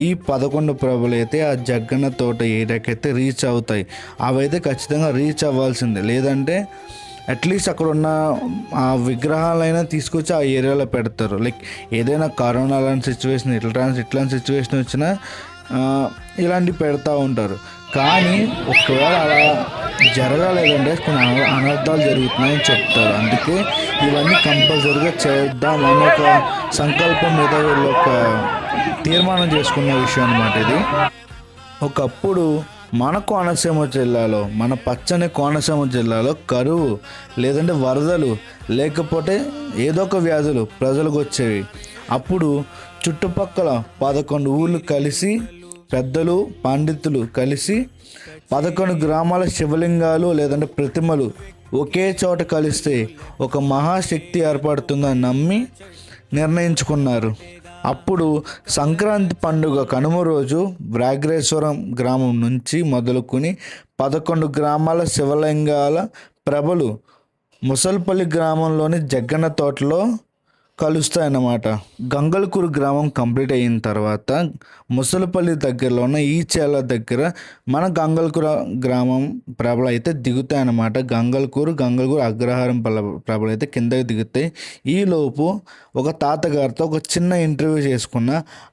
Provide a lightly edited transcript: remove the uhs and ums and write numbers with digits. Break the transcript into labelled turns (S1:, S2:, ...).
S1: ఈ 11 ప్రభలైతే ఆ జగ్గన్న తోట ఏరియాకైతే రీచ్ అవుతాయి. అవైతే ఖచ్చితంగా రీచ్ అవ్వాల్సిందే. లేదంటే అట్లీస్ట్ అక్కడ ఉన్న ఆ విగ్రహాలైనా తీసుకొచ్చి ఆ ఏరియాలో పెడతారు. లైక్ ఏదైనా కరోనా లాంటి సిచ్యువేషన్ ఇట్లాంటి సిచ్యువేషన్ వచ్చినా ఇలాంటివి పెడతా ఉంటారు. కానీ ఒకవేళ అలా జరగలేదంటే కొన్ని అనర్థాలు జరుగుతున్నాయని చెప్తారు. అందుకే ఇవన్నీ కంపల్సరీగా చేద్దాం అనే ఒక సంకల్పం మీద వీళ్ళు ఒక తీర్మానం చేసుకున్న విషయం అన్నమాట ఇది. ఒకప్పుడు మన కోనసీమ జిల్లాలో, మన పచ్చని కోనసీమ జిల్లాలో కరువు లేదంటే వరదలు లేకపోతే ఏదో ఒక వ్యాధులు ప్రజలకు వచ్చేవి. అప్పుడు చుట్టుపక్కల 11 ఊళ్ళు కలిసి, పెద్దలు పండితులు కలిసి 11 గ్రామాల శివలింగాలు లేదంటే ప్రతిమలు ఒకే చోట కలిస్తే ఒక మహాశక్తి ఏర్పడుతుందని నమ్మి నిర్ణయించుకున్నారు. అప్పుడు సంక్రాంతి పండుగ కనుమ రోజు వ్యాఘ్రేశ్వరం గ్రామం నుంచి మొదలుకొని 11 గ్రామాల శివలింగాల ప్రభలు ముసల్పల్లి గ్రామంలోని జగ్గన్న తోటలో కలుస్తాయన్నమాట. గంగల్కూరు గ్రామం కంప్లీట్ అయిన తర్వాత ముసలపల్లి దగ్గరలో ఉన్న ఈ చేల దగ్గర మన గంగల్కూరు గ్రామం ప్రభలు అయితే దిగుతాయన్నమాట. గంగల్కూరు అగ్రహారం ప్రభలు అయితే కిందకి దిగుతాయి. ఈలోపు ఒక తాతగారితో ఒక చిన్న ఇంటర్వ్యూ చేసుకున్న.